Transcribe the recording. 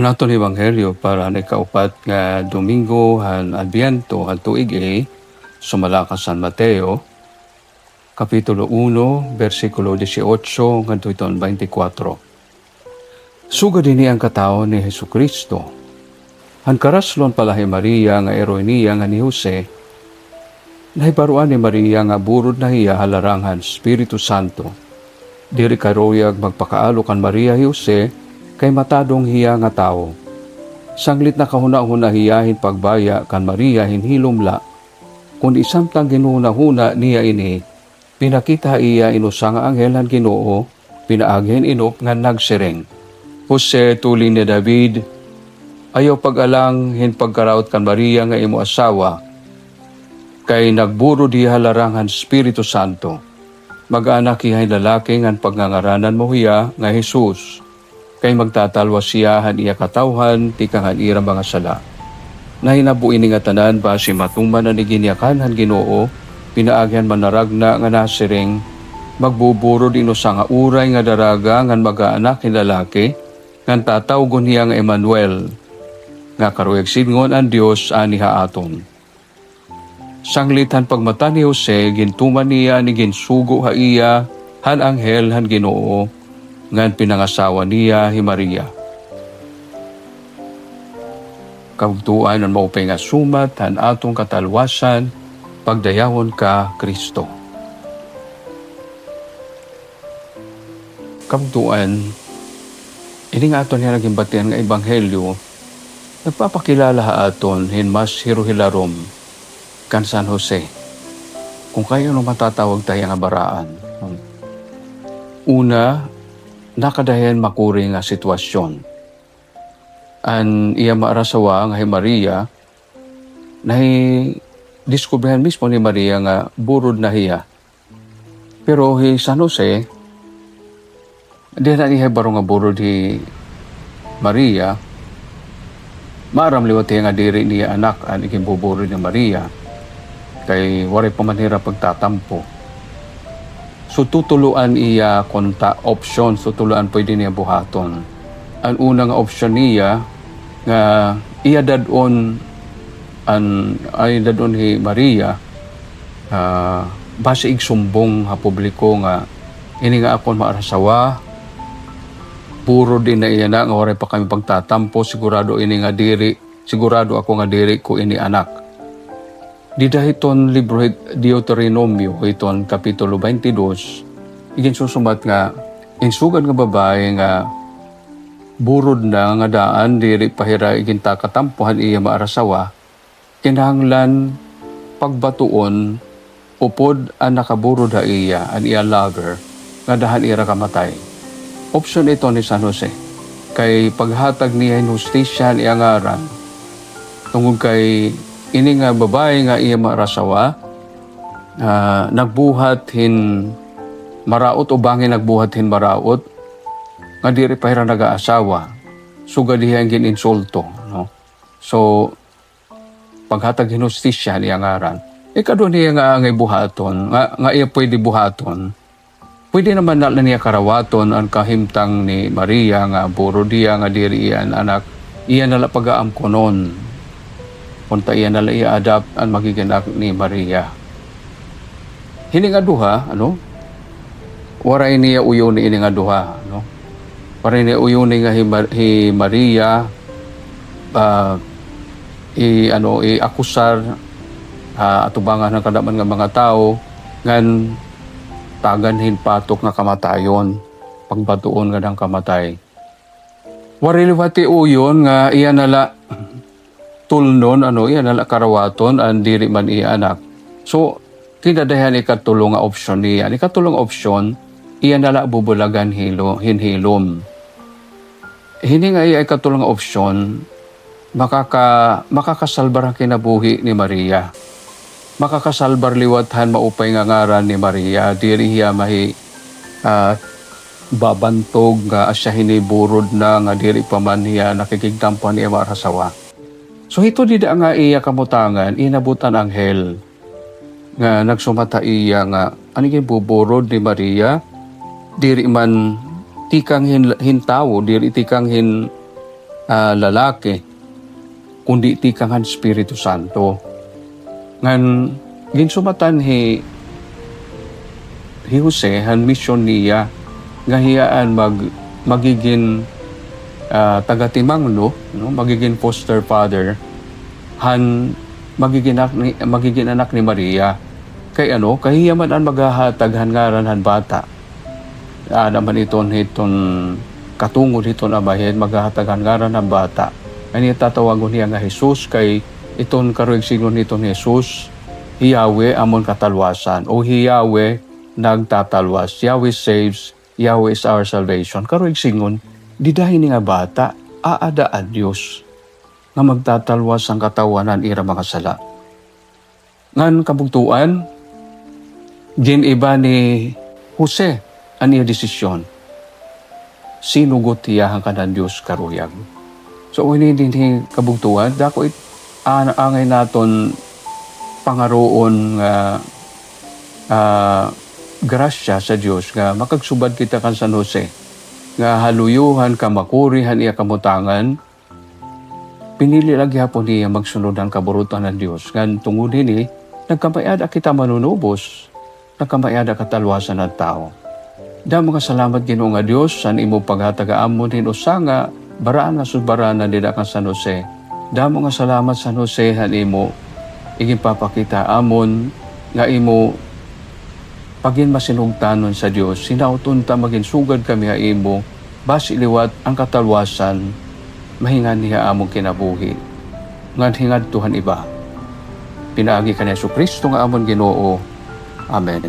Ang atong ebanghelyo para ni kaupat nga Domingo han Adbiento han tuig sumala ka San Mateo, Kapitulo 1, versikulo 18 ngadto 24. Sugad dinhi ang katawo ni Hesukristo. Han karaslon palahi Maria nga eroy niya nga ni Jose, nahibaruan ni Maria nga burod na hiya halarangan Espiritu Santo. Diri karoyag magpakaalo kan Maria Jose kay matadong hiya nga tao. Sanglit na kahuna-huna hiyahin pagbaya kan Maria hinhilomla, kundi samtang ginuna-huna niya ini, pinakita iya inusa nga anghel han Ginoo, pinaaghin inop nga nagsereng. Jose tuli ni David, ayaw pag-alang hin pagkaraot kan Maria nga imo asawa, kay nagburo di halarangan Espiritu Santo. Mag-anak ihay lalaki ngan pagngangaranan mo hiya nga Jesus, kay magtatalwa siya han iya katawhan ti kang ira mga sala. Nahinabuin nga tanan ba si matuman na ni ginyakan han Ginoo, pinaagyan manaragna nga nasireng, magbuburo dino sa nga uray nga daraga ngan mag-anak hin lalaki, ngan tatawgon niya nga Emmanuel, nga karueg sidngon ang Dios ani haaton. Sanglitan pagmata ni Jose, gintuman niya ni ginsugo ha iya han anghel han Ginoo, ngan pinangasawa niya hi Maria. Kaugtuan ang maupay nga sumat han atong katalwasan, pagdayawon ka Kristo. Kaugtuan, ini nga aton nga naging batian nga ebanghelyo, nagpapakilala ha aton hin mas hilarom kan San Jose. Kung kayo nung matatawag tayo nga baraan. Una, nakadayan makuri nga sitwasyon. An iya maarasawa nga hi Maria, nahi diskubrihan mismo ni Maria nga burod na hiya. Pero hi San Jose, di na niya baro nga burod hi Maria, maaram liwat nga diri niya anak an ikimbuburod ni Maria, kay waray pamanhira pagtatampo. So tutuluan iya konta option, so tuluan pwede niya buhaton. Ang unang option niya nga iya dadon hi Maria, base igsumbong ha publiko nga ini nga akon maarasawa, puro din na iya na nga waray pa kami pagtatampo, sigurado ini nga diri, sigurado ako nga diri ko ini anak. Didahiton libro Deuteronomio, iton Kapitulo 22, igin susumat nga, insugad nga babae nga burod na nga daan, diri pahira igin takatampuhan iya maarasawa, kinahanglan pagbatuon, upod ang nakaburod ha iya, an iya lover, nga dahan ira kamatay. Option ito ni San Jose, kay paghatag niya in hustisya niya ngaran, tungkol kay ini nga babae nga iya maarasawa, nagbuhat hin maraot o bangin nagbuhat hin maraot, nga diri pa hira nag-aasawa, sugad diha ang gininsulto. No? So, paghatag hin hustisya niya ngaran, ikado niya nga ngay buhaton, nga iya pwede buhaton, pwede naman na niya karawaton ang kahimtang ni Maria nga buro diya nga diri iyan anak, iya nala pag-aam ko noon. Punta iya nala i-adapt ang magiginak ni Maria. Hini nga duha, waray niya uyo ni ini nga duha, waray niya uyo ni nga hi Maria, i-akusar, atubangan ng kadaman nga mga tao, ngan taganhin patok nga kamatayon, pagbatuon nga ng kamatay. Waray liwati uyon nga iya nala tulnon, iya nala karawaton, ang diri man iya anak. So, tinadahan ikatulong nga opsyon niya. Ikatulong opsyon, iya nala bubulagan hinhilom. Hini nga iya ikatulong nga opsyon, makakasalbar ang kinabuhi ni Maria. Makakasalbar liwathan maupay nga ngaran ni Maria. Diri hiya mahi babantog nga asya hiniburod na nga diri pa man hiya nakikigtampuan niya maarasawa. So ito dida nga iya kamutangan, inabutan anghel nga nagsumata iya nga anigin buburod ni Maria, diri man tikang hintawo, diri tikang lalaki, kundi ti kangan Espiritu Santo. Ngan ginsumatan hi Jose han mission niya nga hiyaan magiging tagatimanglo, no? Magiging foster father, han magiging anak ni Maria. Kay kahiyaman ang maghahatag han ngaran han bata. Naman iton katungod iton amahin maghahatag han ngaran han bata. Ani tatawagon niya nga Jesus kay iton karoig siglo niton Jesus, Yahweh amon katalwasan o Yahweh nagtatalwas. Yahweh saves, Yahweh is our salvation. Karoig singon, didahin nga bata, aadaan Diyos nga magtatalwas ang katawanan ira mga sala. Ngan kabugtuan, giniba ni Jose ang iya desisyon. Sinugot tiyahan ka ng Diyos karuyag. So, hindi din kabugtuan, dako angay naton pangaroon grasya sa Diyos nga makagsubad kita kan San Jose nga haluyuhan ka makurihan iya kamutangan. Pinili lagi hapon niya magsunod ang kaburutan ng Diyos ngan tungod ini nagkamayada kita manunubos, nagkamayada katalwasan ng tao. Da mga salamat Ginoo nga Diyos san imo paghatagaan hinusa nga baraan nga subaranan dida kan San Jose. Da mga salamat San Jose han imo iging papakita amon nga imo pagin masinugtanon sa Dios, sinauton ta maging sugad kami ha imo, basi liwat ang katalwasan, mahingan niya among kinabuhi. Ngan hingad Tuhan iba. Pinaagi ka ni Jesu Kristo nga amon Ginoo. Amen.